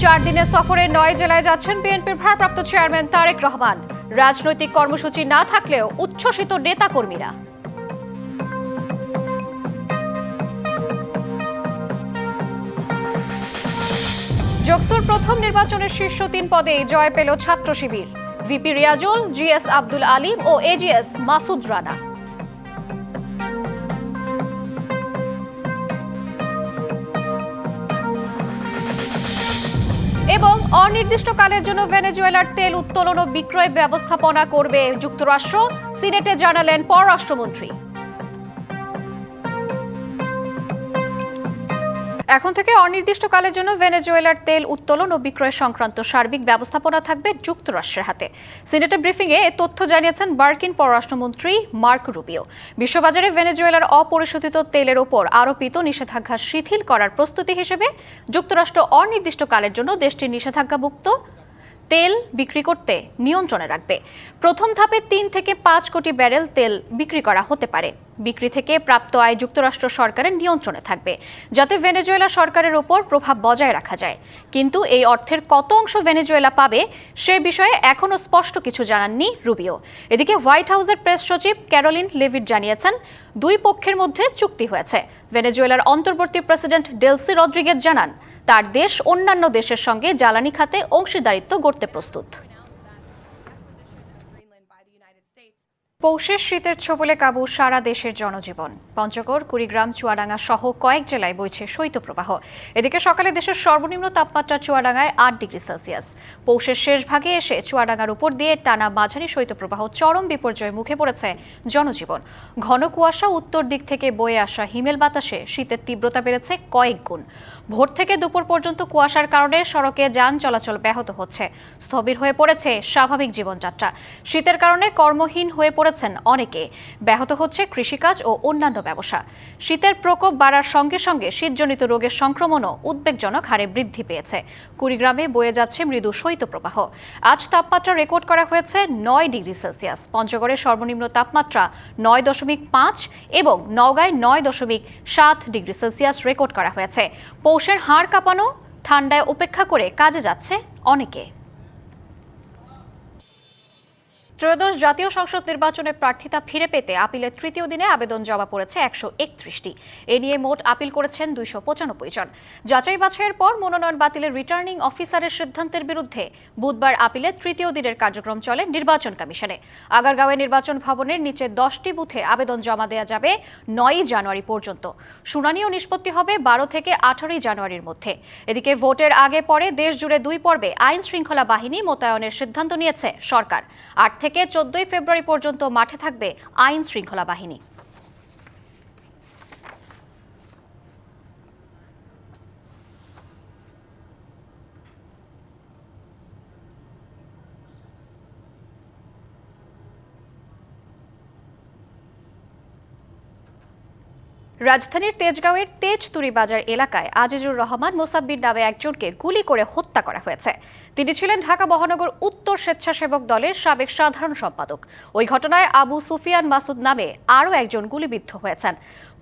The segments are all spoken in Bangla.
4 দিনের সফরে 9 জেলায় যাচ্ছেন বিএনপির ভারপ্রাপ্ত চেয়ারম্যান তারেক রহমান। রাজনৈতিক কর্মসূচি না থাকলেও উচ্ছ্বসিত নেতাকর্মীরা। যোগসুর প্রথম নির্বাচনের শীর্ষ 3 পদে জয় পেল ছাত্র শিবির। ভিপি রিয়াজুল, জিএস আব্দুল আলিম ও এজিএস মাসুদ রানা। এবং অনির্দিষ্টকালের জন্য ভেনেজুয়েলার তেল উত্তোলন ও বিক্রয় ব্যবস্থাপনা করবে যুক্তরাষ্ট্র, সিনেটে জানালেন পররাষ্ট্রমন্ত্রী। এখন থেকে অনির্দিষ্টকালের জন্য ভেনেজুয়েলার তেল উত্তোলন ও বিক্রয় সংক্রান্ত সার্বিক ব্যবস্থাপনা থাকবে যুক্তরাষ্ট্রের হাতে। সিনেটের ব্রিফিংয়ে এ তথ্য জানিয়েছেন মার্কিন পররাষ্ট্রমন্ত্রী মার্কো রুবিও। বিশ্ববাজারে ভেনেজুয়েলার অপরিশোধিত তেলের ওপর আরোপিত নিষেধাজ্ঞা শিথিল করার প্রস্তুতি হিসেবে যুক্তরাষ্ট্র অনির্দিষ্টকালের জন্য দেশটির নিষেধাজ্ঞামুক্ত তেল বিক্রি করতে নিয়ন্ত্রণে রাখবে। প্রথম ধাপে 3 থেকে 5 কোটি ব্যারেল তেল বিক্রি করা হতে পারে। বিক্রি থেকে প্রাপ্ত আয় যুক্তরাষ্ট্র সরকারের নিয়ন্ত্রণে থাকবে, যাতে ভেনেজুয়েলা সরকারের উপর প্রভাব বজায় রাখা যায়। কিন্তু এই অর্থের কত অংশ ভেনেজুয়েলা পাবে সে বিষয়ে এখনও স্পষ্ট কিছু জানাননি রুবিও। এদিকে হোয়াইট হাউসের প্রেস সচিব ক্যারোলিন লেভিট জানিয়েছেন, 2 পক্ষের মধ্যে চুক্তি হয়েছে। ভেনেজুয়েলার অন্তর্বর্তী প্রেসিডেন্ট ডেলসি রদ্রিগেজ জানান, তার দেশ অন্যান্য দেশের সঙ্গে জ্বালানি খাতে অংশীদারিত্ব গড়তে প্রস্তুত। পৌষের শীতের ছোবলে কাবু সারা দেশের জনজীবন। পঞ্চগড়, কুড়িগ্রাম, চুয়াডাঙ্গা সহ কয়েক জেলায় বইছে শৈত্যপ্রবাহ। এদিকে সকালে দেশের সর্বনিম্ন তাপমাত্রা চুয়াডাঙ্গায় 8 ডিগ্রি সেলসিয়াস। পৌষের শেষ ভাগে এসে চুয়াডাঙ্গার উপর দিয়ে টানা মাঝারি শৈত্যপ্রবাহ চরম বিপর্যয়ের মুখে পড়েছে জনজীবন। ঘন কুয়াশা, উত্তর দিক থেকে বয়ে আসা হিমেল বাতাসে শীতের তীব্রতা বেড়েছে কয়েক গুণ। ভোর থেকে দুপুর পর্যন্ত কুয়াশার কারণে সড়কে যান চলাচল ব্যাহত হচ্ছে। স্থবির হয়ে পড়েছে স্বাভাবিক জীবনযাত্রা। শীতের কারণে কর্মহীন হয়ে পড়েছেন অনেকে। ব্যাহত হচ্ছে কৃষিকাজ ও অন্যান্য ব্যবসা। শীতের প্রকোপ বাড়ার সঙ্গে সঙ্গে শীতজনিত রোগের সংক্রমণও উদ্বেগজনক হারে বৃদ্ধি পেয়েছে। কুড়িগ্রামে বয়ে যাচ্ছে মৃদু শৈত্যপ্রবাহ। আজ তাপমাত্রা রেকর্ড করা হয়েছে 9 ডিগ্রি সেলসিয়াস। পঞ্চগড়ের সর্বনিম্ন তাপমাত্রা 9.5 এবং নওগাঁয় 9.7 ডিগ্রি সেলসিয়াস রেকর্ড করা হয়েছে। পৌষের হাড় কাঁপানো ঠান্ডায় উপেক্ষা করে কাজে যাচ্ছে অনেকে। ত্রয়োদশ জাতীয় সংসদ নির্বাচনে প্রার্থিতা ফিরে পেতে আপিলের তৃতীয় দিনে আবেদন জমা পড়েছে 131টি। এ নিয়ে মোট আপিল করেছেন 295 জন। যাচাই বাছাইয়ের পর মনোনয়ন বাতিলের রিটার্নিং অফিসারের সিদ্ধান্তের বিরুদ্ধে বুধবার আপিলের তৃতীয় দিনের কার্যক্রম চলে নির্বাচন কমিশনে। আগারগাঁওয়ে নির্বাচন ভবনের নিচে 10টি বুথে আবেদন জমা দেওয়া যাবে 9 জানুয়ারি পর্যন্ত। শুনানি ও নিষ্পত্তি হবে 12 থেকে 18 জানুয়ারির মধ্যে। এদিকে ভোটের আগে পরে দেশ জুড়ে 2 পর্বে আইন শৃঙ্খলা বাহিনী মোতায়েনের সিদ্ধান্ত নিয়েছে সরকার। 8 থেকে 14 ফেব্রুয়ারি পর্যন্ত মাঠে থাকবে আইন শৃঙ্খলা বাহিনী। রাজধানীর তেজগাঁওয়ের তেজতুরি বাজার এলাকায় আজিজুর রহমান মোসাব্বির নামে একজনকে গুলি করে হত্যা করা হয়েছে। তিনি ছিলেন ঢাকা মহানগর উত্তর স্বেচ্ছাসেবক দলের সাবেক সাধারণ সম্পাদক। ওই ঘটনায় আবু সুফিয়ান মাসুদ নামে আরও একজন গুলিবিদ্ধ হয়েছেন।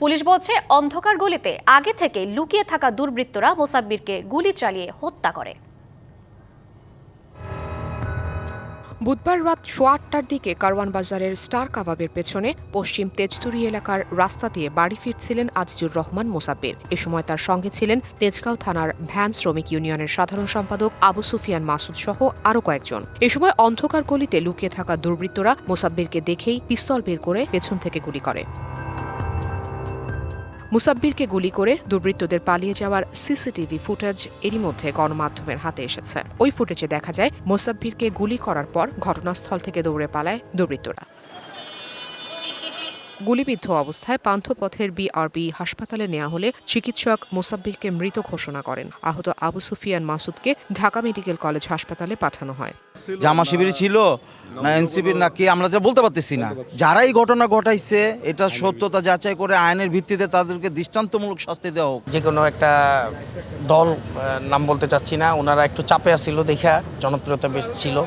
পুলিশ বলছে, অন্ধকার গলিতে আগে থেকে লুকিয়ে থাকা দুর্বৃত্তরা মোসাব্বিরকে গুলি চালিয়ে হত্যা করে। বুধবার রাত 8টার দিকে কারওয়ান বাজারের স্টার কাবাবের পেছনে পশ্চিম তেজতুরি এলাকার রাস্তা দিয়ে বাড়ি ফিরছিলেন আজিজুর রহমান মোসাব্বির। এ সময় তার সঙ্গে ছিলেন তেজগাঁও থানার ভ্যান শ্রমিক ইউনিয়নের সাধারণ সম্পাদক আবু সুফিয়ান মাসুদ সহ আরও কয়েকজন। এ সময় অন্ধকার গলিতে লুকিয়ে থাকা দুর্বৃত্তরা মোসাব্বিরকে দেখেই পিস্তল বের করে পেছন থেকে গুলি করে। মুসাব্বিরকে গুলি করে দুর্বৃত্তদের পালিয়ে যাওয়ার সিসিটিভি ফুটেজ এরই মধ্যে গণমাধ্যমের হাতে এসেছে। ওই ফুটেজে দেখা যায় মুসাব্বিরকে গুলি করার পর ঘটনাস্থল থেকে দৌড়ে পালায় দুর্বৃত্তরা। গুলিবিদ্ধ অবস্থায় পান্থপথের বিআরবি হাসপাতালে নেওয়া হলে চিকিৎসক মোসাব্বিরকে মৃত ঘোষণা করেন। আহত আবু সুফিয়ান মাসুদকে ঢাকা মেডিকেল কলেজ হাসপাতালে পাঠানো হয়। জামা শিবির ছিল না এনসিপির নাকি আমরা তো বলতে পারতেছি না। যারা এই ঘটনা ঘটাইছে এটা সত্যতা যাচাই করে আইনের ভিত্তিতে তাদেরকে দৃষ্টান্তমূলক শাস্তি দেওয়া হোক। যে কোনো একটা দল, নাম বলতে চাচ্ছি না, ওনারা একটু চাপে আসছিল দেখা জনপ্রিয়তা বেশ ছিল,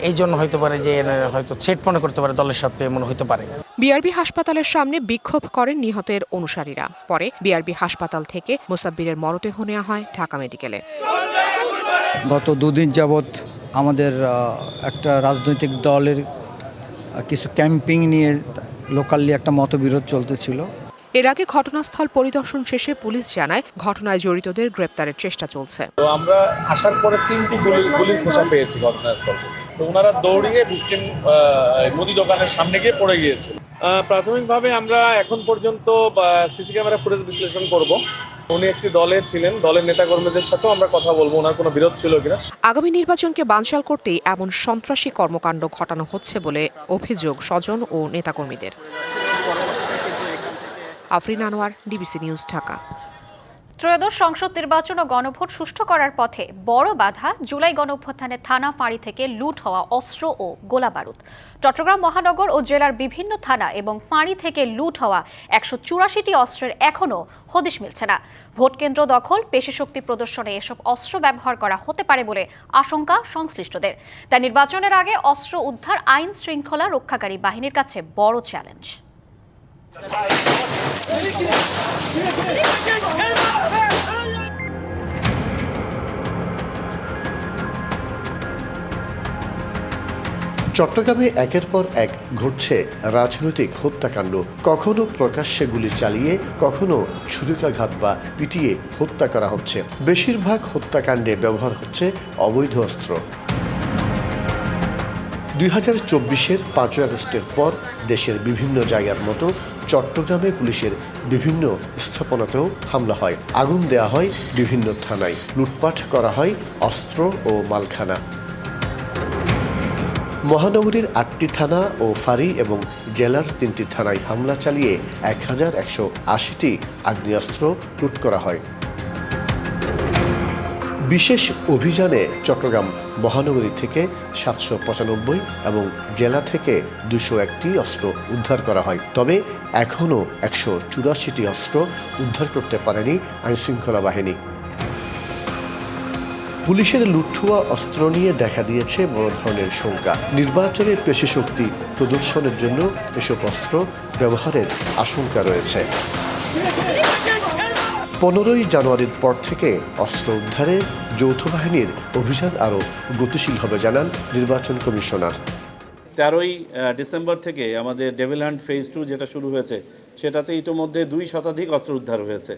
এই জন্য হইতে পারে যে হয়তো থ্রেট মনে করতে পারে দলের সাথে, এমন হইতে পারে। বিআরবি হাসপাতালের সামনে বিক্ষোভ করেন নিহতের অনুসারীরা। পরে বিআরবি হাসপাতাল থেকে মোসাব্বিরের মরদেহ নেওয়া হয় ঢাকা মেডিকেলে। গত দুদিন যাবৎ আমাদের একটা রাজনৈতিক দলের কিছু ক্যাম্পিং নিয়ে লোকালি একটা মতবিরোধ চলতেছিল। এর আগে ঘটনাস্থল পরিদর্শন শেষে পুলিশ জানায় ঘটনায় জড়িতদের গ্রেপ্তারের চেষ্টা চলছে। তো আমরা আসার পরে 3টি গুলির খোসা পেয়েছি ঘটনাস্থল। তো ওনারা দৌড়িয়ে ভিকটিম মুদি দোকানের সামনে গিয়ে পড়ে গিয়েছিল। প্রাথমিকভাবে আমরা এখন পর্যন্ত সিসি ক্যামেরা ফুটেজ বিশ্লেষণ করব। উনি একটি দলে ছিলেন, দলের নেতাকর্মীদের সাথেও আমরা কথা বলবো ওনার কোনো বিরোধ ছিল কিনা। আগামী নির্বাচনকে বানচাল করতেই এমন সন্ত্রাসী কর্মকাণ্ড ঘটানো হচ্ছে বলে অভিযোগ স্বজন ও নেতাকর্মীদের। Afrin Anwar, DBC news, Dhaka. ত্রয়োদশ সংসদ নির্বাচন ও গণভোট সুষ্ঠু করার পথে বড় বাধা জুলাই গণঅভ্যুত্থানে থানা ফাঁড়ি থেকে লুট হওয়া অস্ত্র ও গোলাবারুদ। চট্টগ্রাম মহানগর ও জেলার বিভিন্ন থানা এবং ফাঁড়ি থেকে লুট হওয়া 184টি অস্ত্রের এখনও হদিশ মিলছে না। ভোটকেন্দ্র দখল, পেশিশক্তি প্রদর্শনে এসব অস্ত্র ব্যবহার করা হতে পারে বলে আশঙ্কা সংশ্লিষ্টদের। তাই নির্বাচনের আগে অস্ত্র উদ্ধার আইন শৃঙ্খলা রক্ষাকারী বাহিনীর কাছে বড় চ্যালেঞ্জ। চট্টগ্রামে একের পর এক ঘটছে রাজনৈতিক হত্যাকাণ্ড। কখনো প্রকাশ্যে গুলি চালিয়ে, কখনো ছুরিকাঘাত বা পিটিয়ে হত্যা করা হচ্ছে। বেশিরভাগ হত্যাকাণ্ডে ব্যবহার হচ্ছে অবৈধ অস্ত্র। 2024-এর 5 আগস্টের পর দেশের বিভিন্ন জায়গার মতো চট্টগ্রামে পুলিশের বিভিন্ন স্থাপনাতেও হামলা হয়, আগুন দেয়া হয় বিভিন্ন থানায়, লুটপাট করা হয় অস্ত্র ও মালখানা। মহানগরীর 8টি থানা ও ফাঁড়ি এবং জেলার 3টি থানায় হামলা চালিয়ে 1180টি আগ্নেয়াস্ত্র লুট করা হয়। বিশেষ অভিযানে চট্টগ্রাম মহানগরী থেকে 795 এবং জেলা থেকে 201টি অস্ত্র উদ্ধার করা হয়। তবে এখনও 184টি অস্ত্র উদ্ধার করতে পারেনি আইনশৃঙ্খলা বাহিনী। পুলিশের লুটুয়া অস্ত্র নিয়ে দেখা দিয়েছে বড় ধরনের শঙ্কা। নির্বাচনের পেশিশক্তি প্রদর্শনের জন্য এসব অস্ত্র ব্যবহারের আশঙ্কা রয়েছে। 15ই জানুয়ারির পর থেকে অস্ত্র উদ্ধারে যৌথ বাহিনীর অভিযান আরও গতিশীল হবে জানান নির্বাচন কমিশনার। 13ই ডিসেম্বর থেকে আমাদের ডেভিল হান্ট ফেজ 2 যেটা শুরু হয়েছে, সেটাতে ইতিমধ্যে 2 শতাধিক অস্ত্র উদ্ধার হয়েছে।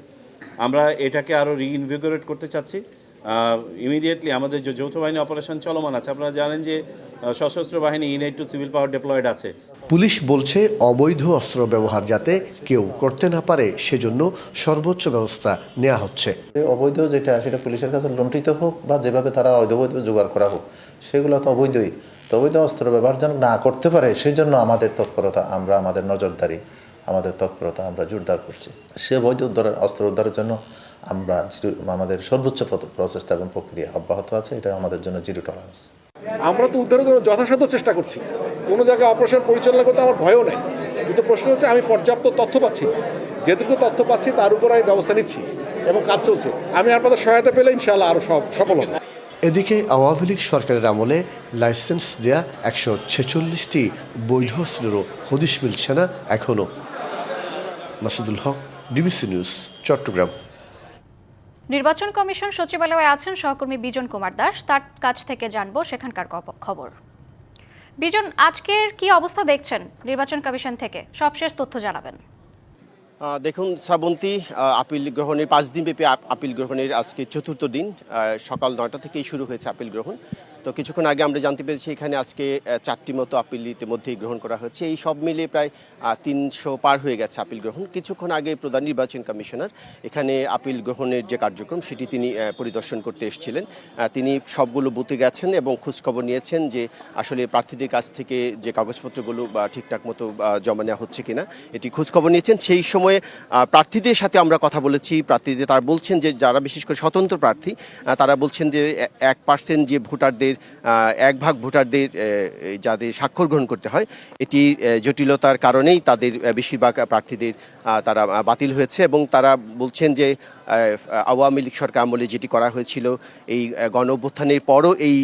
আমরা এটাকে আরও রিইনভিগোরেট করতে চাচ্ছি। ইমিডিয়েটলি আমাদের যে যৌথ বাহিনী অপারেশন চলমান আছে, আপনারা জানেন যে সশস্ত্র বাহিনী ইনএড টু সিভিল পাওয়ার ডিপ্লয়েড আছে। পুলিশ বলছে অবৈধ অস্ত্র ব্যবহার যাতে কেউ করতে না পারে সেজন্য সর্বোচ্চ ব্যবস্থা নেওয়া হচ্ছে। অবৈধ যেটা সেটা পুলিশের কাছে লুণ্ঠিত হোক বা যেভাবে তারা অবৈধ জোগাড় করা হোক, সেগুলো তো অবৈধই। তো অবৈধ অস্ত্র ব্যবহার যেন না করতে পারে সেই জন্য আমাদের তৎপরতা, আমরা আমাদের নজরদারি, আমাদের তৎপরতা আমরা জোরদার করছি। সে বৈধ অস্ত্র উদ্ধারের জন্য আমরা আমাদের সর্বোচ্চ প্রচেষ্টা এবং প্রক্রিয়া অব্যাহত আছে। এটা আমাদের জন্য জিরো টলারেন্স। আমরা তো উদ্ধারের জন্য যথাসাধ্য চেষ্টা করছি। কোনো জায়গায় অপারেশন পরিচালনা করতে আমার ভয়ও নেই, কিন্তু প্রশ্ন হচ্ছে আমি পর্যাপ্ত তথ্য পাচ্ছি। যেটুকু তথ্য পাচ্ছি তার উপর আমি ব্যবস্থা নিচ্ছি এবং কাজ চলছে। আমি আপনাদের সহায়তা পেলে ইনশাআল্লাহ আরও সফল হবে। এদিকে আওয়ামী লীগ সরকারের আমলে লাইসেন্স দেয়া 146টি বৈধ অস্ত্রেরও হদিশ মিলছে না এখনও। মাসুদুল হক, ডিবিসি নিউজ, চট্টগ্রাম। নির্বাচন কমিশন সচিবালয়ে আছেন সহকর্মী বিজন কুমার দাস, তার কাছ থেকে জানবো সেখানকার খবর। বিজন, আজকের কি অবস্থা দেখছেন নির্বাচন কমিশন থেকে? সবশেষ তথ্য জানাবেন। দেখুন শ্রাবন্তী, আপিল গ্রহণের 5 দিনব্যাপী আপিল গ্রহণের আজকে 4র্থ দিন। সকাল 9টা থেকেই শুরু হয়েছে আপিল গ্রহণ। তো কিছুক্ষণ আগে আমরা জানতে পেরেছি এখানে আজকে 4টি মতো আপিল ইতিমধ্যেই গ্রহণ করা হচ্ছে। এই সব মিলিয়ে প্রায় 300 পার হয়ে গেছে আপিল গ্রহণ। কিছুক্ষণ আগে প্রধান নির্বাচন কমিশনার এখানে আপিল গ্রহণের যে কার্যক্রম সেটি তিনি পরিদর্শন করতে এসেছিলেন। তিনি সবগুলো বুথে গেছেন এবং খোঁজখবর নিয়েছেন যে আসলে প্রার্থীদের কাছ থেকে যে কাগজপত্রগুলো ঠিকঠাক মতো জমা নেওয়া হচ্ছে কিনা এটি খোঁজখবর নিয়েছেন। সেই সময়ে প্রার্থীদের সাথে আমরা কথা বলেছি। প্রার্থীদের তারা বলছেন যে যারা বিশেষ করে স্বতন্ত্র প্রার্থী তারা বলছেন যে 1% যে ভোটারদের 1 ভাগ ভোটারদের যাদের স্বাক্ষর গ্রহণ করতে হয়, এটি জটিলতার কারণেই তাদের বেশিরভাগ প্রার্থীদের তারা বাতিল হয়েছে। এবং তারা বলছেন যে আওয়ামী লীগ সরকার আমলে যেটি করা হয়েছিল এই গণ অভ্যুত্থানের পরও এই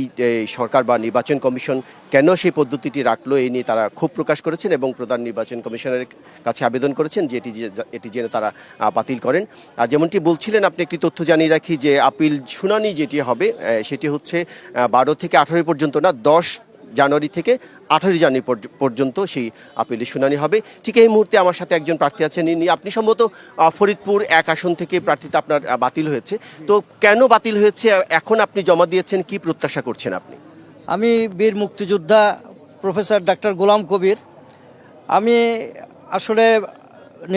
সরকার বা নির্বাচন কমিশন কেন সেই পদ্ধতিটি রাখলো এই নিয়ে তারা ক্ষোভ প্রকাশ করেছেন এবং প্রধান নির্বাচন কমিশনারের কাছে আবেদন করেছেন যে এটি এটি জেনে তারা বাতিল করেন। আর যেমনটি বলছিলেন, আপনি একটি তথ্য জানিয়ে রাখি যে আপিল শুনানি যেটি হবে সেটি হচ্ছে 12 থেকে 18 পর্যন্ত না, 10 জানুয়ারি থেকে 18 জানুয়ারি পর্যন্ত সেই আপিলের শুনানি হবে। ঠিক এই মুহূর্তে আমার সাথে একজন প্রার্থী আছেন, আপনি সম্ভবত ফরিদপুর 1 আসন থেকে প্রার্থীতা আপনার বাতিল হয়েছে, তো কেন বাতিল হয়েছে, এখন আপনি জমা দিয়েছেন, কি প্রত্যাশা করছেন আপনি? আমি বীর মুক্তিযোদ্ধা প্রফেসর ডাক্তার গোলাম কবির। আমি আসলে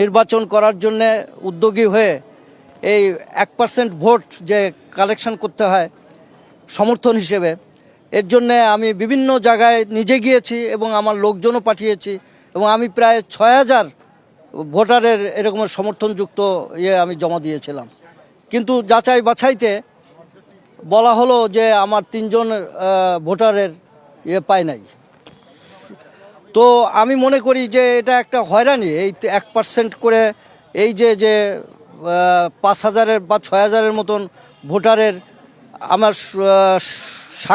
নির্বাচন করার জন্যে উদ্যোগী হয়ে এই 1% ভোট যে কালেকশন করতে হয় সমর্থন হিসেবে, এর জন্যে আমি বিভিন্ন জায়গায় নিজে গিয়েছি এবং আমার লোকজনও পাঠিয়েছি এবং আমি প্রায় 6000 ভোটারের এরকম সমর্থনযুক্ত আমি জমা দিয়েছিলাম। কিন্তু যাচাই বাছাইতে বলা হলো যে আমার 3 জন ভোটারের পায় নাই। তো আমি মনে করি যে এটা একটা হয়রানি, এই 1% করে এই যে 5000 বা 6000 মতন ভোটারের আমার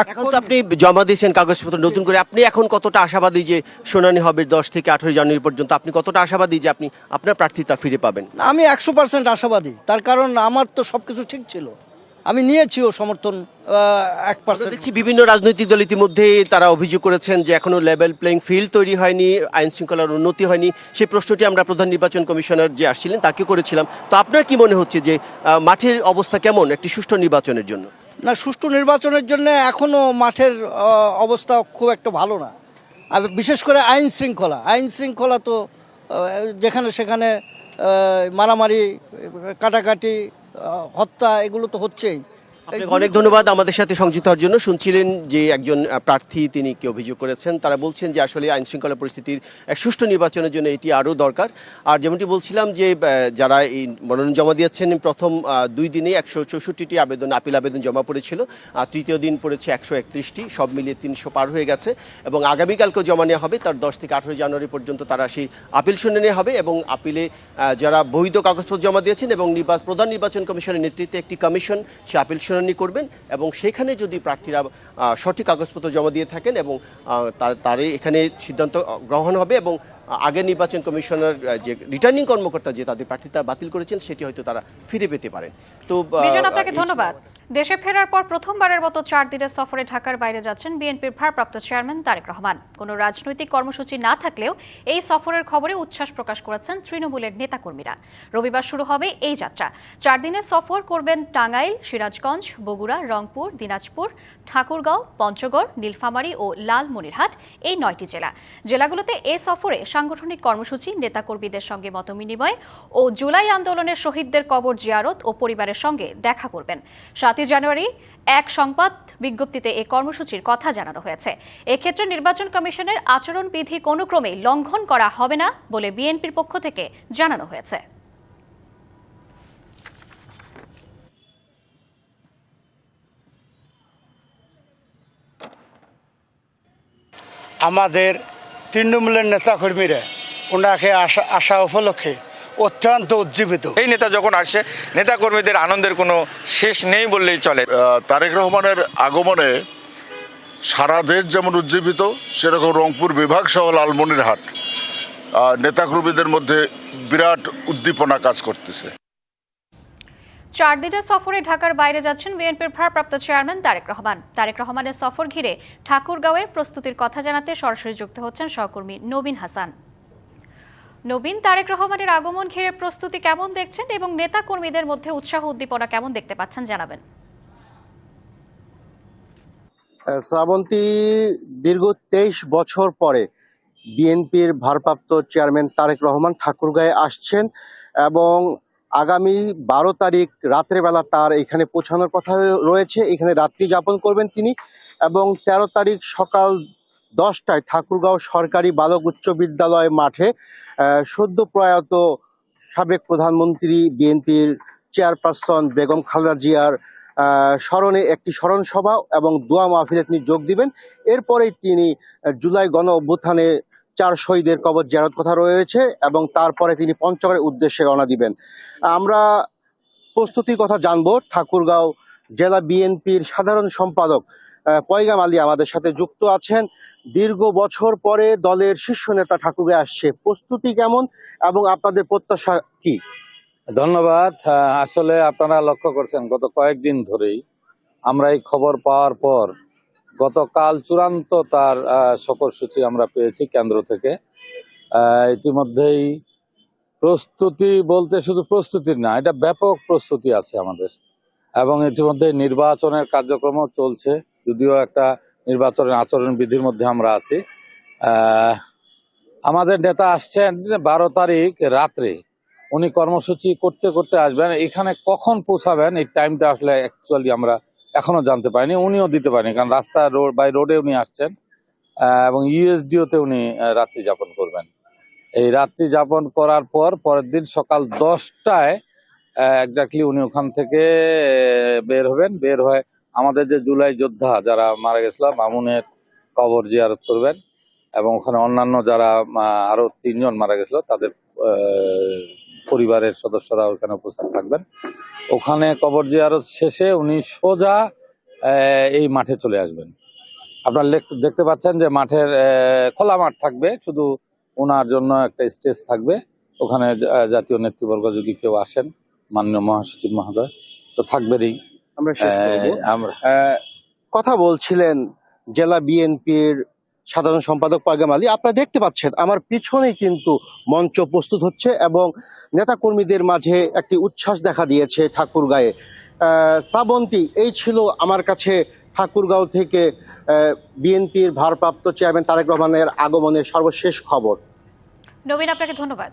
এখন তো আপনি জমা দিয়েছেন কাগজপত্র নতুন করে, আপনি এখন কতটা আশাবাদী যে শুনানি হবে 10 থেকে 18 জানুয়ারি পর্যন্ত? আপনি কতটা আশাবাদী যে আপনি আপনার প্রার্থিতা ফিরে পাবেন? আমি 100% আশাবাদী, তার কারণ আমার তো সব কিছু ঠিক ছিল, আমি নিয়েছিও সমর্থন 1%। দেখছি বিভিন্ন রাজনৈতিক দল ইতিমধ্যে তারা অভিযোগ করেছেন যে এখনো লেভেল প্লেইং ফিল্ড তৈরি হয়নি, আইন শৃঙ্খলার উন্নতি হয়নি। সেই প্রশ্নটি আমরা প্রধান নির্বাচন কমিশনার যে আসছিলেন তাকে করেছিলাম। তো আপনার কি মনে হচ্ছে যে মাঠের অবস্থা কেমন একটি সুষ্ঠু নির্বাচনের জন্য? না, সুষ্ঠু নির্বাচনের জন্য এখনও মাঠের অবস্থা খুব একটা ভালো না। আর বিশেষ করে আইন শৃঙ্খলা তো যেখানে সেখানে মারামারি, কাটাকাটি, হত্যা এগুলো তো হচ্ছেই। আপনাকে অনেক ধন্যবাদ আমাদের সাথে সংযুক্ত হওয়ার জন্য। শুনছিলেন যে একজন প্রার্থী তিনি কি অভিযোগ করেছেন, তারা বলছেন যে আসলে আইন শৃঙ্খলা পরিস্থিতির এক সুষ্ঠু নির্বাচনের জন্য এটি আরও দরকার। আর যেমনটি বলছিলাম যে যারা এই মনোনয়ন জমা দিয়েছেন প্রথম 2 দিনে 164টি আপিল আবেদন জমা পড়েছিল, তৃতীয় দিন পড়েছে 131টি, সব মিলিয়ে 300 পার হয়ে গেছে এবং আগামীকালকেও জমা নেওয়া হবে। তার 10 থেকে 18 জানুয়ারি পর্যন্ত তারা সেই আপিল শুনানি হবে এবং আপিলে যারা বৈধ কাগজপত্র জমা দিয়েছেন এবং প্রধান নির্বাচন কমিশনের নেতৃত্বে একটি কমিশন সে আপিল করবেন এবং সেখানে যদি প্রার্থীরা সঠিক কাগজপত্র জমা দিয়ে থাকেন এবং তারই এখানে সিদ্ধান্ত গ্রহণ হবে এবং আগের নির্বাচন কমিশনার যে রিটার্নিং কর্মকর্তা যে তাদের প্রার্থিতা বাতিল করেছেন সেটি হয়তো তারা ফিরে পেতে পারেন। তো আপনাকে ধন্যবাদ। দেশে ফেরার পর প্রথমবারের মতো 4 দিনের সফরে ঢাকার বাইরে যাচ্ছেন বিএনপির ভারপ্রাপ্ত চেয়ারম্যান তারেক রহমান। কোনো রাজনৈতিক কর্মসূচি না থাকলেও এই সফরের খবরে উচ্ছ্বাস প্রকাশ করেছেন তৃণমূলের নেতাকর্মীরা। রবিবার শুরু হবে এই যাত্রা। 4 দিনের সফর করবেন টাঙ্গাইল, সিরাজগঞ্জ, বগুড়া, রংপুর, দিনাজপুর, ঠাকুরগাঁও, পঞ্চগড়, নীলফামারী ও লালমনিরহাট, এই 9টি জেলাগুলোতে এ সফরে সাংগঠনিক কর্মসূচি, নেতাকর্মীদের সঙ্গে মতবিনিময় ও জুলাই আন্দোলনের শহীদদের কবর জিয়ারত ও পরিবারের সঙ্গে দেখা করবেন। 7 জানুয়ারি এক সংবাদ বিজ্ঞপ্তিতে এই কর্মসূচির কথা জানানো হয়েছে। এক্ষেত্রে নির্বাচন কমিশনের আচরণবিধি কোনো ক্রমেই লঙ্ঘন করা হবে না বলে বিএনপির পক্ষ থেকে জানানো হয়েছে। আমাদের তৃণমূলের নেতাকর্মীরা ওনাকে আসা উপলক্ষে অত্যন্ত উজ্জীবিত। এই নেতা যখন আসছে নেতাকর্মীদের আনন্দের কোনো শেষ নেই বললেই চলে। তারেক রহমানের আগমনে সারা দেশ যেমন উজ্জীবিত, সেরকম রংপুর বিভাগ সহ লালমনিরহাট নেতাকর্মীদের মধ্যে বিরাট উদ্দীপনা কাজ করতেছে। 4 দিনের সফরে ঢাকার বাইরে যাচ্ছেন বিএনপির ভারপ্রাপ্ত চেয়ারম্যান তারেক রহমান। তারেক রহমানের সফর ঘিরে ঠাকুরগাঁওয়ের প্রস্তুতির কথা জানাতে সরাসরি যুক্ত হচ্ছেন সহকর্মী নবীন হাসান। নবীন, তারেক রহমানের আগমন ঘিরে প্রস্তুতি কেমন দেখছেন এবং নেতা কর্মীদের মধ্যে উৎসাহ উদ্দীপনা কেমন দেখতে পাচ্ছেন জানাবেন। শ্রাবন্তী, দীর্ঘ 23 বছর পরে বিএনপির ভারপ্রাপ্ত চেয়ারম্যান তারেক রহমান ঠাকুরগাঁয়ে আসছেন এবং আগামী 12 তারিখ রাত্রেবেলা তার এখানে পৌঁছানোর কথা রয়েছে। এখানে রাত্রি যাপন করবেন তিনি এবং 13 তারিখ সকাল 10টায় ঠাকুরগাঁও সরকারি বালক উচ্চ বিদ্যালয় মাঠে সদ্য প্রয়াত সাবেক প্রধানমন্ত্রী বিএনপির চেয়ারপারসন বেগম খালেদা জিয়ার স্মরণে একটি স্মরণ সভা এবং দোয়া মাহফিলে তিনি যোগ দিবেন। এরপরেই তিনি জুলাই গণ অভ্যুত্থানে 4 শহীদের কবর জিয়ারত কথা রয়েছে এবং তারপরে তিনি পঞ্চগড়ের উদ্দেশ্যে রওনা দিবেন। আমরা প্রস্তুতির কথা জানবো ঠাকুরগাঁও জেলা বিএনপির সাধারণ সম্পাদক পয়গাম আলী আমাদের সাথে যুক্ত আছেন। দীর্ঘ বছর পরে দলের শীর্ষ নেতা ঠাকুরগাঁয়ে আসছে, প্রস্তুতি কেমন এবং আপনাদের প্রত্যাশা কি? ধন্যবাদ। আসলে আপনারা লক্ষ্য করছেন গত কয়েকদিন ধরেই আমরা এই খবর পাওয়ার পর গতকাল চূড়ান্ত তার সফরসূচি আমরা পেয়েছি কেন্দ্র থেকে। ইতিমধ্যেই প্রস্তুতি বলতে শুধু প্রস্তুতি না, এটা ব্যাপক প্রস্তুতি আছে আমাদের, এবং ইতিমধ্যে নির্বাচনের কার্যক্রমও চলছে, যদিও একটা নির্বাচনের আচরণবিধির মধ্যে আমরা আছি। আমাদের নেতা আসছেন 12 তারিখ রাত্রে, উনি কর্মসূচি করতে করতে আসবেন। এখানে কখন পৌঁছাবেন এই টাইমটা আসলে অ্যাকচুয়ালি আমরা এখনো জানতে পারিনি, উনিও দিতে পারেনি, কারণ রাস্তা বাই রোডে উনি আসছেন এবং ইউএসডিওতে উনি রাত্রি যাপন করবেন। এই রাত্রি যাপন করার পর পরের দিন সকাল 10টায় এক্স্যাক্টলি উনি ওখান থেকে বের হবেন। বের হয়ে আমাদের যে জুলাই যোদ্ধা যারা মারা গেছিল মামুনের কবর জিয়ারত করবেন, এবং ওখানে অন্যান্য যারা আরো 3 জন মারা গেছিল তাদের পরিবারের সদস্যরা ওখানে উপস্থিত থাকবেন। ওখানে কবর জিয়ারত শেষে উনি সোজা এই মাঠে চলে আসবেন। আপনারা দেখতে পাচ্ছেন যে মাঠের খোলা মাঠ থাকবে, শুধু ওনার জন্য একটা স্টেজ থাকবে। ওখানে জাতীয় নেতৃবর্গ যদি কেউ আসেন, মাননীয় মহাসচিব মহোদয় তো থাকবেনই। আমরা কথা বলছিলেন জেলা বিএনপির সাধারণ সম্পাদক পয়গাম আলী। আপনারা দেখতে পাচ্ছেন আমার পিছনেই কিন্তু মঞ্চ প্রস্তুত হচ্ছে এবং নেতাকর্মীদের মাঝে একটি উচ্ছ্বাস দেখা দিয়েছে ঠাকুরগাঁয়ে। শ্রাবন্তী, এই ছিল আমার কাছে ঠাকুরগাঁও থেকে বিএনপির ভারপ্রাপ্ত চেয়ারম্যান তারেক রহমানের আগমনের সর্বশেষ খবর। নবীন, আপনাকে ধন্যবাদ।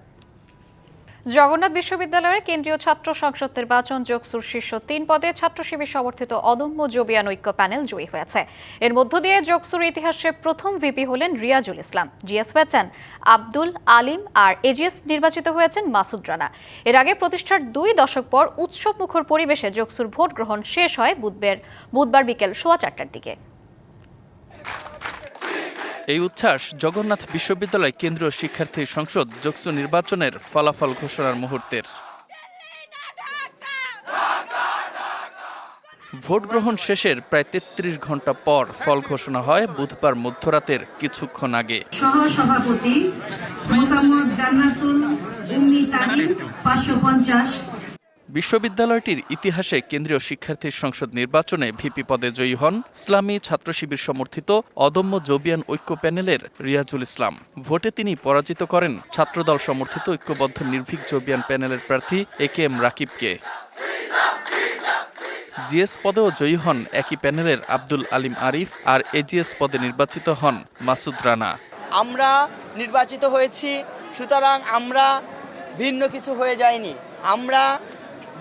জগন্নাথ বিশ্ববিদ্যালয়ের কেন্দ্রীয় ছাত্র সংসদ নির্বাচন যোগসুর শীর্ষ 3 পদে ছাত্র শিবির সমর্থিত অদম্য জোবিয়ান ঐক্য প্যানেল জয়ী হয়েছে। এর মধ্য দিয়ে যোগসুর ইতিহাসে প্রথম ভিপি হলেন রিয়াজুল ইসলাম, জিএস হয়েছেন আব্দুল আলিম, আর এজিএস নির্বাচিত হয়েছেন মাসুদ রানা। এর আগে প্রতিষ্ঠার 2 দশক পর উৎসব মুখর পরিবেশে যোগসুর ভোট গ্রহণ শেষ হয় বুধবার বিকেল 4:15টার দিকে। এই উচ্ছ্বাস জগন্নাথ বিশ্ববিদ্যালয় কেন্দ্রীয় শিক্ষার্থী সংসদ যোগসু নির্বাচনের ফলাফল ঘোষণার মুহূর্তের। ভোট গ্রহণ শেষের প্রায় 33 ঘন্টা পর ফল ঘোষণা হয় বুধবার মধ্যরাতের কিছুক্ষণ আগে। সহসভাপতি মোসাম্মদ জান্নাতুল উম্মি তারিম 550। বিশ্ববিদ্যালয়টির ইতিহাসে কেন্দ্রীয় শিক্ষার্থী সংসদ নির্বাচনে ভিপি পদে জয়ী হন ইসলামী ছাত্র শিবির সমর্থিত অদম্য জোবিয়ান ঐক্য প্যানেলের রিয়াজুল ইসলাম। ভোটে তিনি পরাজিত করেন ছাত্রদল সমর্থিত ঐক্যবদ্ধ নির্ভীক জোবিয়ান প্যানেলের প্রার্থী AKM রাকিবকে। জিএস পদেও জয়ী হন একই প্যানেলের আব্দুল আলিম আরিফ, আর এজিএস পদে নির্বাচিত হন মাসুদ রানা। আমরা নির্বাচিত হয়েছি, সুতরাং আমরা ভিন্ন কিছু হয়ে যায়নি। আমরা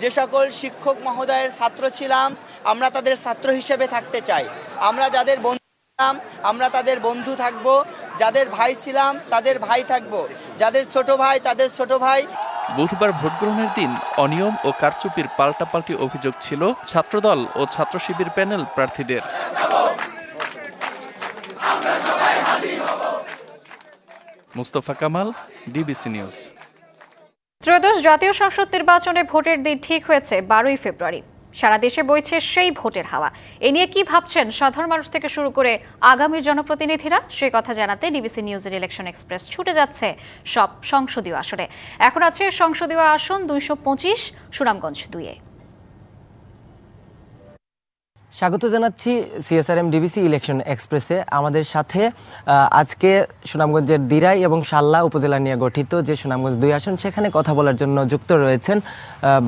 যে সকল শিক্ষক মহোদয়ের ছাত্র ছিলাম, আমরা তাদের ছাত্র হিসেবে থাকতে চাই। আমরা যাদের বন্ধু ছিলাম আমরা তাদের বন্ধু থাকব, যাদের ভাই ছিলাম তাদের ভাই থাকব, যাদের ছোট ভাই তাদের ছোট ভাই। বুধবার ভোটগ্রহণের দিন অনিয়ম ও কারচুপির পাল্টাপাল্টি অভিযোগ ছিল ছাত্রদল ও ছাত্র শিবির প্যানেল প্রার্থীদের। Mustafa Kamal, DBC news. ত্রয়োদশ জাতীয় সংসদ নির্বাচনে ভোটের দিন ঠিক হয়েছে 12ই ফেব্রুয়ারি। সারা দেশে বইছে সেই ভোটের হাওয়া। এ নিয়ে কি ভাবছেন সাধারণ মানুষ থেকে শুরু করে আগামীর জনপ্রতিনিধিরা, সে কথা জানাতে ডিবিসি নিউজের ইলেকশন এক্সপ্রেস ছুটে যাচ্ছে সব সংসদীয় আসনে। এখন আছে সংসদীয় আসন 225, সুনামগঞ্জ 2-এ। স্বাগত জানাচ্ছি সিএসআরএম ডিবিসি ইলেকশন এক্সপ্রেসে। আমাদের সাথে আজকে সুনামগঞ্জের দিরাই এবং শাল্লা উপজেলা নিয়ে গঠিত যে সুনামগঞ্জ 2 আসন, সেখানে কথা বলার জন্য যুক্ত রয়েছেন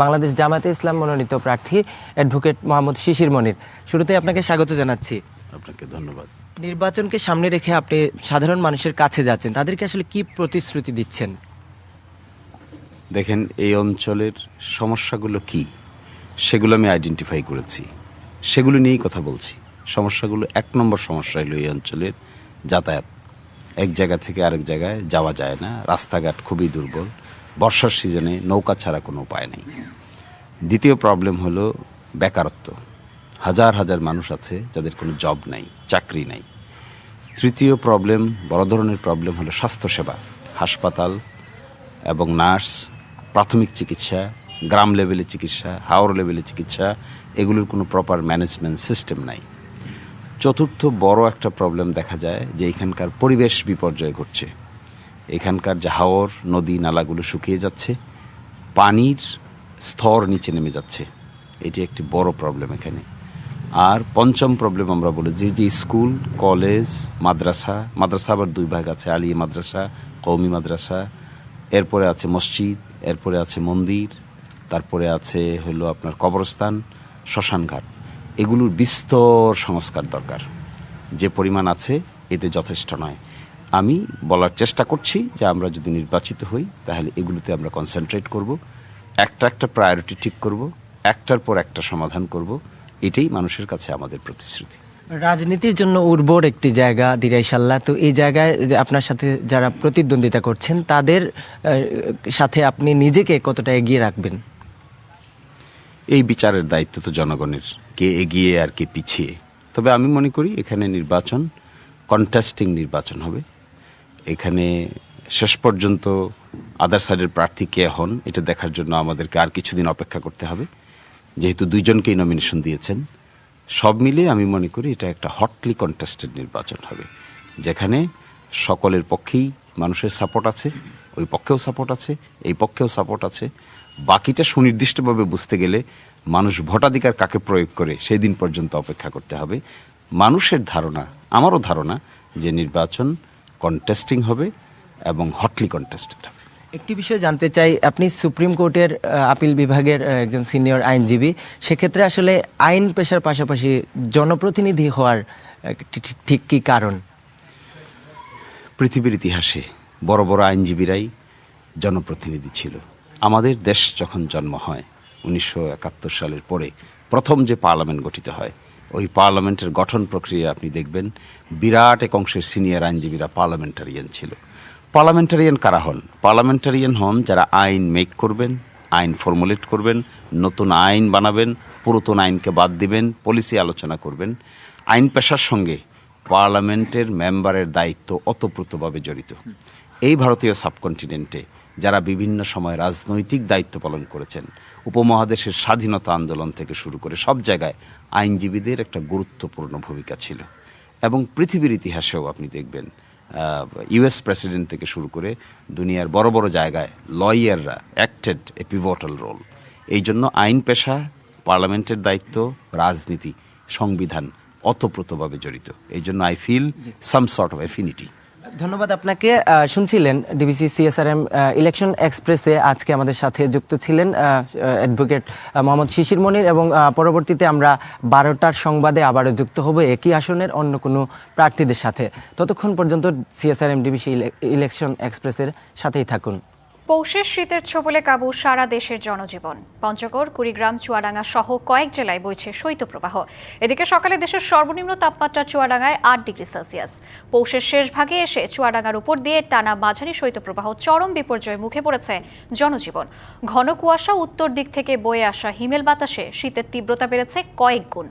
বাংলাদেশ জামায়াতে ইসলাম মনোনীত প্রার্থী অ্যাডভোকেট মোহাম্মদ শিশির মনির। শুরুতে আপনাকে স্বাগত জানাচ্ছি। আপনাকে ধন্যবাদ। নির্বাচনকে সামনে রেখে আপনি সাধারণ মানুষের কাছে যাচ্ছেন, তাদেরকে আসলে কি প্রতিশ্রুতি দিচ্ছেন? দেখেন, এই অঞ্চলের সমস্যাগুলো কি সেগুলো আমি আইডেন্টিফাই করেছি, সেগুলো নিয়েই কথা বলছি। সমস্যাগুলো 1 নম্বর সমস্যা হলো এই অঞ্চলের যাতায়াত। এক জায়গা থেকে আরেক জায়গায় যাওয়া যায় না, রাস্তাঘাট খুবই দুর্বল, বর্ষার সিজনে নৌকা ছাড়া কোনো উপায় নেই। দ্বিতীয় প্রবলেম হলো বেকারত্ব। হাজার হাজার মানুষ আছে যাদের কোনো জব নাই, চাকরি নাই। তৃতীয় প্রবলেম, বড় ধরনের প্রবলেম হলো স্বাস্থ্যসেবা, হাসপাতাল এবং নার্স, প্রাথমিক চিকিৎসা, গ্রাম লেভেলে চিকিৎসা, হাওর লেভেলে চিকিৎসা, এগুলোর কোনো প্রপার ম্যানেজমেন্ট সিস্টেম নাই। চতুর্থ বড় একটা প্রবলেম দেখা যায় যে এখানকার পরিবেশ বিপর্যয় ঘটছে। এখানকার যে হাওর নদী নালাগুলো শুকিয়ে যাচ্ছে, পানির স্তর নিচে নেমে যাচ্ছে, এটি একটি বড় প্রবলেম এখানে। আর পঞ্চম প্রবলেম আমরা বলি যে স্কুল কলেজ মাদ্রাসা আবার দুই ভাগ আছে, আলিয়া মাদ্রাসা কওমি মাদ্রাসা, এরপরে আছে মসজিদ, এরপরে আছে মন্দির, তারপরে আছে হলো আপনার কবরস্থান, শ্মশানঘাট। এগুলোর বিস্তর সংস্কার দরকার। যে পরিমাণ আছে এতে যথেষ্ট নয়। আমি বলার চেষ্টা করছি যে আমরা যদি নির্বাচিত হই তাহলে এগুলোতে আমরা কনসেন্ট্রেট করব, একটা প্রায়োরিটি ঠিক করব, একটার পর একটা সমাধান করব। এটাই মানুষের কাছে আমাদের প্রতিশ্রুতি। রাজনীতির জন্য উর্বর একটি জায়গা দিরাই শাল্লা, তো এই জায়গায় যে আপনার সাথে যারা প্রতিদ্বন্দ্বিতা করছেন তাদের সাথে আপনি নিজেকে কতটা এগিয়ে রাখবেন? এই বিচারের দায়িত্ব তো জনগণের, কে এগিয়ে আর কে পিছিয়ে। তবে আমি মনে করি এখানে নির্বাচন কন্টেস্টিং নির্বাচন হবে। এখানে শেষ পর্যন্ত আদার সাইডের প্রার্থী কে হন এটা দেখার জন্য আমাদেরকে আর কিছুদিন অপেক্ষা করতে হবে, যেহেতু দুইজনকেই নমিনেশন দিয়েছেন। সব মিলে আমি মনে করি এটা একটা হটলি কন্টেস্টেড নির্বাচন হবে, যেখানে সকলের পক্ষেই মানুষের সাপোর্ট আছে, ওই পক্ষেও সাপোর্ট আছে, এই পক্ষেও সাপোর্ট আছে। বাকিটা সুনির্দিষ্টভাবে বুঝতে গেলে মানুষ ভোটাধিকার কাকে প্রয়োগ করে সেই দিন পর্যন্ত অপেক্ষা করতে হবে। মানুষের ধারণা, আমারও ধারণা যে নির্বাচন কন্টেস্টিং হবে এবং হটলি কন্টেস্টেড হবে। একটি বিষয় জানতে চাই, আপনি সুপ্রিম কোর্টের আপিল বিভাগের একজন সিনিয়র আইনজীবী, সেক্ষেত্রে আসলে আইন পেশার পাশাপাশি জনপ্রতিনিধি হওয়ার ঠিক কী কারণ? পৃথিবীর ইতিহাসে বড় বড় আইনজীবীরাই জনপ্রতিনিধি ছিল। আমাদের দেশ যখন জন্ম হয় 1971 সালের পরে প্রথম যে পার্লামেন্ট গঠিত হয়, ওই পার্লামেন্টের গঠন প্রক্রিয়া আপনি দেখবেন বিরাট এক অংশের সিনিয়র আইনজীবীরা পার্লামেন্টারিয়ান ছিল। পার্লামেন্টারিয়ান কারা হন? পার্লামেন্টারিয়ান হন যারা আইন মেক করবেন, আইন ফর্মুলেট করবেন, নতুন আইন বানাবেন, পুরাতন আইনকে বাদ দিবেন, পলিসি আলোচনা করবেন। আইন পেশার সঙ্গে পার্লামেন্টের মেম্বারের দায়িত্ব ওতপ্রোতভাবে জড়িত। এই ভারতীয় সাবকন্টিনেন্টে যারা বিভিন্ন সময় রাজনৈতিক দায়িত্ব পালন করেছেন, উপমহাদেশের স্বাধীনতা আন্দোলন থেকে শুরু করে সব জায়গায় আইনজীবীদের একটা গুরুত্বপূর্ণ ভূমিকা ছিল। এবং পৃথিবীর ইতিহাসেও আপনি দেখবেন ইউএস প্রেসিডেন্ট থেকে শুরু করে দুনিয়ার বড় বড় জায়গায় লয়াররা অ্যাক্টেড এ পিভটাল রোল। এই জন্য আইন পেশা, পার্লামেন্টের দায়িত্ব, রাজনীতি, সংবিধান ওতপ্রোতভাবে জড়িত। এই জন্য I feel some sort of affinity. ধন্যবাদ আপনাকে। শুনছিলেন ডিবিসি সিএসআরএম ইলেকশন এক্সপ্রেসে আজকে আমাদের সাথে যুক্ত ছিলেন অ্যাডভোকেট মোহাম্মদ শিশির মনির, এবং পরবর্তীতে আমরা 12টার সংবাদে আবারও যুক্ত হব একই আসনের অন্য কোনো প্রার্থীদের সাথে। ততক্ষণ পর্যন্ত সিএসআরএম ডিবিসি ইলেকশন এক্সপ্রেসের সাথেই থাকুন। পৌষের শীতের ছোবলে কাবু সারা দেশের জনজীবন। পঞ্চগড়, কুড়িগ্রাম, চুয়াডাঙ্গা সহ কয়েক জেলায় বইছে শৈত্যপ্রবাহ। এদিকে সকালে দেশের সর্বনিম্ন তাপমাত্রা চুয়াডাঙ্গায় 8 ডিগ্রি সেলসিয়াস। পৌষের শেষ ভাগে এসে চুয়াডাঙ্গার উপর দিয়ে টানা মাঝারি শৈত্যপ্রবাহ চরম বিপর্যয়ের মুখে পড়েছে জনজীবন। ঘন কুয়াশা, উত্তর দিক থেকে বয়ে আসা হিমেল বাতাসে শীতের তীব্রতা বেড়েছে কয়েক গুণ।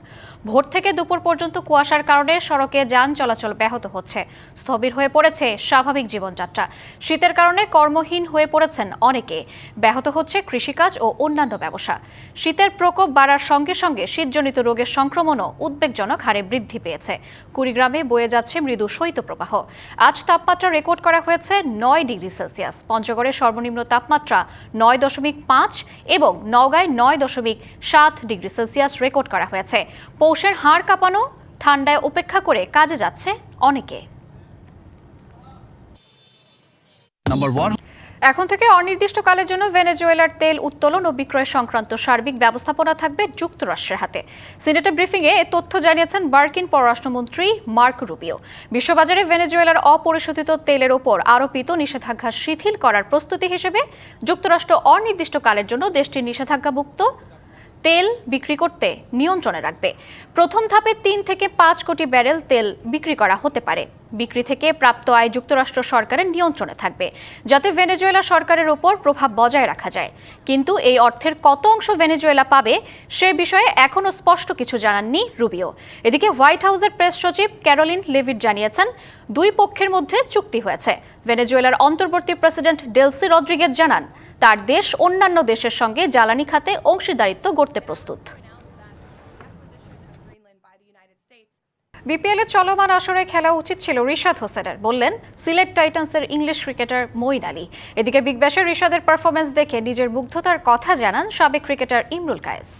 ভোর থেকে দুপুর পর্যন্ত কুয়াশার কারণে সড়কে যান চলাচল ব্যাহত হচ্ছে। স্থবির হয়ে পড়েছে স্বাভাবিক জীবনযাত্রা। শীতের কারণে কর্মহীন হয়ে পড়েছেন অনেকে। ব্যাহত হচ্ছে কৃষিকাজ ও অন্যান্য ব্যবসা। শীতের প্রকোপ বাড়ার সঙ্গে সঙ্গে শীতজনিত রোগের সংক্রমণও উদ্বেগজনক হারে বৃদ্ধি পেয়েছে। কুড়িগ্রামে বয়ে যাচ্ছে মৃদু শৈত্যপ্রবাহ। আজ তাপমাত্রা রেকর্ড করা হয়েছে 9 ডিগ্রি সেলসিয়াস। পঞ্চগড়ের সর্বনিম্ন তাপমাত্রা 9.5 এবং নওগাঁয় 9.7 ডিগ্রি সেলসিয়াস রেকর্ড করা হয়েছে। পৌষের হাড় কাঁপানো ঠান্ডায় উপেক্ষা করে কাজে যাচ্ছে অনেকে। এখন থেকে অনির্দিষ্টকালের জন্য ভেনেজুয়েলার তেল উত্তোলন ও বিক্রয় সংক্রান্ত সার্বিক ব্যবস্থাপনা থাকবে যুক্তরাষ্ট্রের হাতে। সিনেটের ব্রিফিংয়ে এ তথ্য জানিয়েছেন মার্কিন পররাষ্ট্রমন্ত্রী মার্কো রুবিও। বিশ্ববাজারে ভেনেজুয়েলার অপরিশোধিত তেলের ওপর আরোপিত নিষেধাজ্ঞা শিথিল করার প্রস্তুতি হিসেবে যুক্তরাষ্ট্র অনির্দিষ্টকালের জন্য দেশটির নিষেধাজ্ঞামুক্ত তেল বিক্রি করতে নিয়ন্ত্রণে রাখবে। প্রথম ধাপে 3 থেকে 5 কোটি ব্যারেল তেল বিক্রি করা হতে পারে। বিক্রি থেকে প্রাপ্ত আয় যুক্তরাষ্ট্র সরকারের নিয়ন্ত্রণে থাকবে, যাতে ভেনেজুয়েলা সরকারের উপর প্রভাব বজায় রাখা যায়। কিন্তু এই অর্থের কত অংশ ভেনেজুয়েলা পাবে সে বিষয়ে এখনও স্পষ্ট কিছু জানাননি রুবিও। এদিকে হোয়াইট হাউসের প্রেস সচিব ক্যারোলিন লেভিট জানিয়েছেন, দুই পক্ষের মধ্যে চুক্তি হয়েছে। ভেনেজুয়েলার অন্তর্বর্তী প্রেসিডেন্ট ডেলসি রদ্রিগেজ জানান, তার দেশ অন্যান্য দেশের সঙ্গে জ্বালানি খাতে অংশীদারিত্ব গড়তে প্রস্তুত। বিপিএল এর চলমান আসরে খেলা উচিত ছিল রিশাদ হোসেনের, বললেন সিলেট টাইটান্সের ইংলিশ ক্রিকেটার মঈন আলী। এদিকে বিগ ব্যাশের রিশাদের পারফরম্যান্স দেখে নিজের মুগ্ধতার কথা জানান সাবেক ক্রিকেটার ইমরুল কায়েস।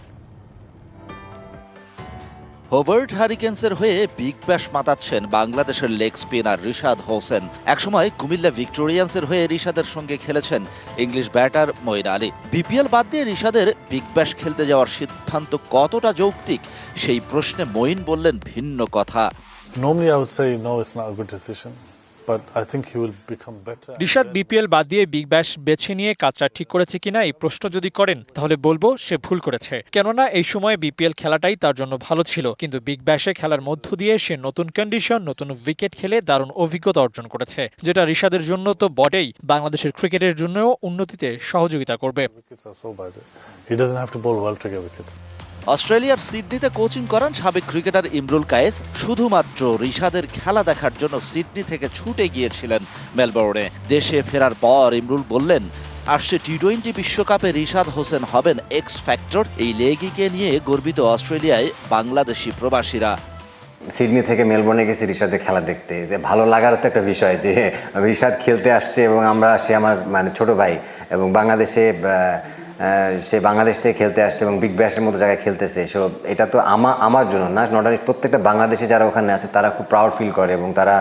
হোভার্ড হারিকেন্সের হয়ে বিগ ব্যাশ মাতাচ্ছেন বাংলাদেশের লেগ স্পিনার রিশাদ হোসেন। একসময় কুমিল্লা ভিক্টোরিয়ান্সের হয়ে রিশাদের সঙ্গে খেলেছেন English batter Moeen Ali. BPL বাদ দিয়ে রিশাদের বিগ ব্যাশ খেলতে যাওয়ার সিদ্ধান্ত কতটা যৌক্তিক, সেই প্রশ্নে মঈন বললেন ভিন্ন কথা। Normally I would say no, it's not a good decision. But I think he will become better. Rishad BPL বাদ দিয়ে বিগ ব্যাশ বেছে নিয়ে কাজটা ঠিক করেছে কিনা এই প্রশ্ন যদি করেন তাহলে বলবো সে ভুল করেছে, কেননা এই সময় বিপিএল খেলাটাই তার জন্য ভালো ছিল। কিন্তু বিগ ব্যাশে খেলার মধ্য দিয়ে সে নতুন কন্ডিশন, নতুন উইকেট খেলে দারুণ অভিজ্ঞতা অর্জন করেছে, যেটা রিশাদের জন্য তো বটেই, বাংলাদেশের ক্রিকেটের জন্যও উন্নতিতে সহযোগিতা করবে। Wickets are so bad. He doesn't have to bowl well to get wickets. অস্ট্রেলিয়ার সিডনিতে কোচিং করান সাবেক ক্রিকেটার ইমরুল কায়েস শুধুমাত্র রিশাদের খেলা দেখার জন্য সিডনি থেকে ছুটে গিয়েছিলেন মেলবোর্নে। দেশে ফেরার পর ইমরুল বললেন, আসছে টি-20 বিশ্বকাপে রিশাদ হোসেন হবেন এক্স ফ্যাক্টর। এই লেগিকে নিয়ে গর্বিত অস্ট্রেলিয়ায় বাংলাদেশি প্রবাসীরা। সিডনি থেকে মেলবোর্নে গেছি রিশাদের খেলা দেখতে, যে ভালো লাগার তো একটা বিষয় যে রিশাদ খেলতে আসছে এবং সে আমার ছোট ভাই এবং সে বাংলাদেশ থেকে খেলতে আসছে এবং বিগ ব্যাশের মতো জায়গায় খেলতেছে। সো এটা তো আমার জন্য না, নট অনলি প্রত্যেকটা বাংলাদেশে যারা ওখানে আছে তারা খুব প্রাউড ফিল করে এবং তারা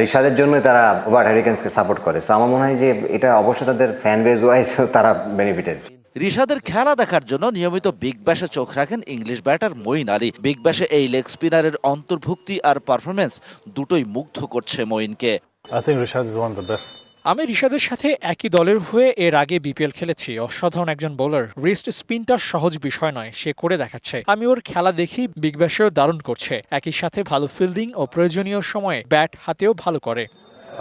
রিশাদের জন্যই তারা হোভার্ড হারিকেন্সকে সাপোর্ট করে। সো আমার মনে হয় যে এটা অবশ্যই তাদের ফ্যান বেজ ওয়াইজ তারা বেনিফিটেড। রিশাদের খেলা দেখার জন্য নিয়মিত বিগ ব্যাশে চোখ রাখেন English batter Moeen Ali. Big ব্যাশে এই লেগ স্পিনারের অন্তর্ভুক্তি আর পারফরমেন্স দুটোই মুগ্ধ করছে মঈনকে। I think Rishad is one of the best. আমি রিশাদের সাথে একই দলের হয়ে এর আগে বিপিএল খেলেছি। অসাধারণ একজন বোলার, রিস্ট স্পিনটা সহজ বিষয় নয়, সে করে দেখাচ্ছে। আমি ওর খেলা দেখি বিগ ব্যাশেও দারুণ করছে, একই সাথে ভালো ফিল্ডিং ও প্রয়োজনীয় সময়ে ব্যাট হাতেও ভালো করে।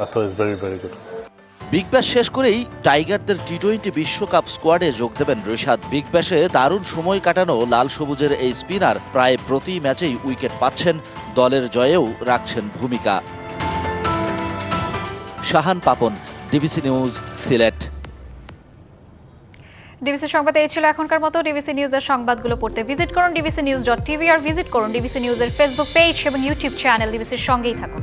I thought it's very, very good. Big Bash শেষ করেই টাইগারদের টি-20 বিশ্বকাপ স্কোয়াডে যোগ দেবেন রিশাদ। বিগ ব্যাশে দারুণ সময় কাটানো লাল সবুজের এই স্পিনার প্রায় প্রতি ম্যাচেই উইকেট পাচ্ছেন, দলের জয়েও রাখছেন ভূমিকা। Shahan Papon, DBC news, Sylhet. DBC সংবাদ এই ছিল এখনকার মতো। ডিবিসি নিউজের সংবাদগুলো পড়তে ভিজিট করুন dbcnews.tv আর ভিজিট করুন ডিবিসি নিউজের ফেসবুক পেজ এবং ইউটিউব চ্যানেল। ডিবিসির সঙ্গেই থাকুন।